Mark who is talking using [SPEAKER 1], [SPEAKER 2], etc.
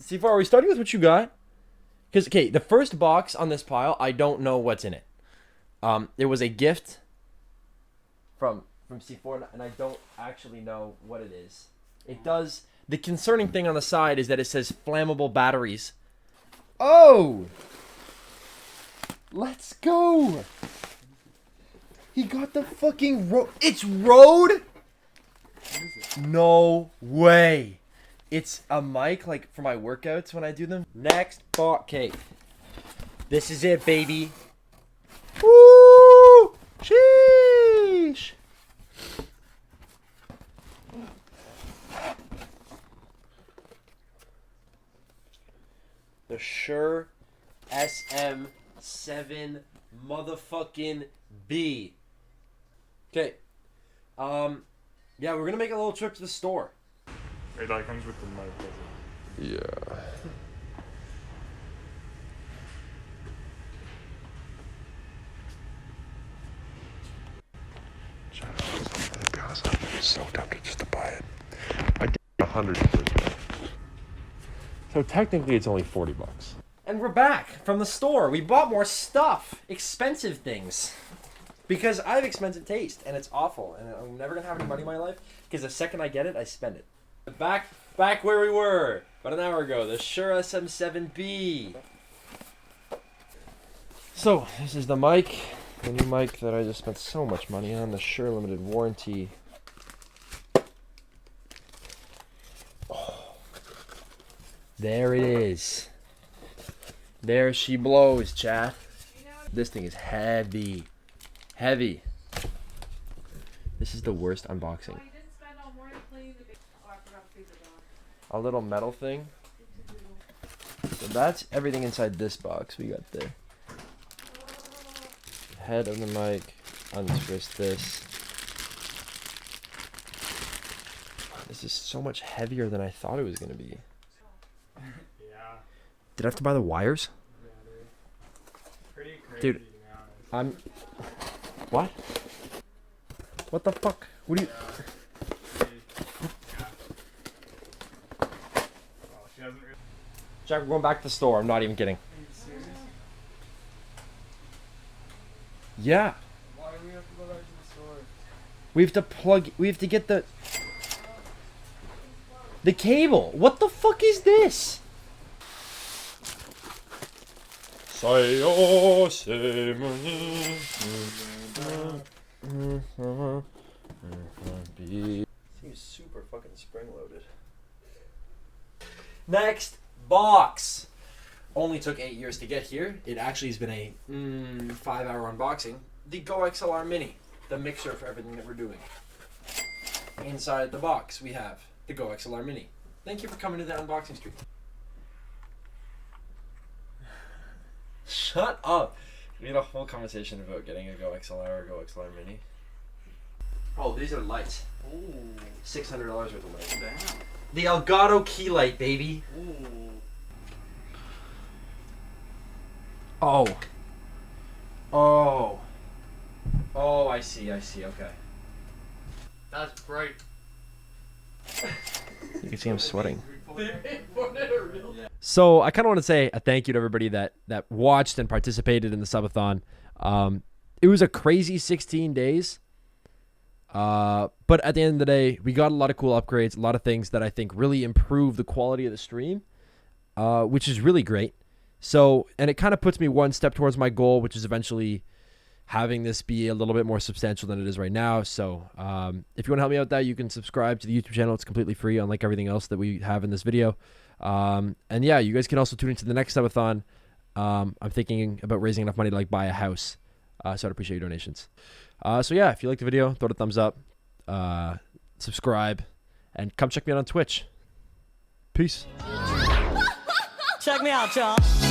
[SPEAKER 1] C4, are we starting with what you got? Because, okay, the first box on this pile, I don't know what's in it. It was a gift from C4, and I don't actually know what it is. It does... The concerning thing on the side is that it says flammable batteries. Oh! Let's go! He got the fucking Rode. It's Rode? No way. It's a mic, like, for my workouts when I do them. Next box. Okay. This is it, baby. Woo! Sheesh! The Shure SM7 motherfucking B. Okay. Yeah, we're gonna make a little trip to the store.
[SPEAKER 2] It like comes with the mic, doesn't it?
[SPEAKER 1] Yeah.
[SPEAKER 3] To be honest, I'm so tempted just to buy it. I did 100 for it. So technically it's only 40 bucks.
[SPEAKER 1] And we're back from the store. We bought more stuff. Expensive things. Because I have expensive taste, and it's awful. And I'm never gonna have any money in my life, because the second I get it, I spend it. Back where we were about an hour ago, the Shure SM7B. So, this is the mic. The new mic that I just spent so much money on, the Shure limited warranty. Oh. There it is. There she blows, chat. This thing is heavy. Heavy. This is the worst unboxing. A little metal thing. So that's everything inside this box. We got the head of the mic. Untwist this. This is so much heavier than I thought it was going to be.
[SPEAKER 2] Yeah.
[SPEAKER 1] Did I have to buy the wires?
[SPEAKER 2] Yeah, dude. Pretty crazy,
[SPEAKER 1] Dude,
[SPEAKER 2] to be honest.
[SPEAKER 1] What? What the fuck? What do you... Jack, we're going back to the store. I'm not even kidding.
[SPEAKER 2] Are you serious?
[SPEAKER 1] Yeah.
[SPEAKER 2] Why do we have to go back to the store?
[SPEAKER 1] We have to plug... We have to get the... The cable. What the fuck is this? Seems super fucking spring-loaded. Next box. Only took 8 years to get here. It actually has been a 5-hour unboxing. The GoXLR Mini, the mixer for everything that we're doing. Inside the box, we have the GoXLR Mini. Thank you for coming to the unboxing stream. Shut up. We had a whole conversation about getting a GoXLR or GoXLR Mini. Oh, these are lights.
[SPEAKER 2] Ooh.
[SPEAKER 1] $600 worth of lights.
[SPEAKER 2] Damn.
[SPEAKER 1] The Elgato key light, baby.
[SPEAKER 2] Ooh.
[SPEAKER 1] Oh. Oh. Oh, I see, okay.
[SPEAKER 2] That's bright.
[SPEAKER 1] You can see I'm sweating. So I kind of want to say a thank you to everybody that watched and participated in the subathon. It was a crazy 16 days. But at the end of the day, we got a lot of cool upgrades, a lot of things that I think really improve the quality of the stream, which is really great. So, and it kind of puts me one step towards my goal, which is eventually having this be a little bit more substantial than it is right now. So, if you want to help me out with that, you can subscribe to the YouTube channel. It's completely free, unlike everything else that we have in this video. And yeah, you guys can also tune into the next subathon. I'm thinking about raising enough money to like buy a house. So I'd appreciate your donations. So yeah, if you liked the video, throw it a thumbs up, subscribe, and come check me out on Twitch. Peace.
[SPEAKER 4] Check me out, y'all.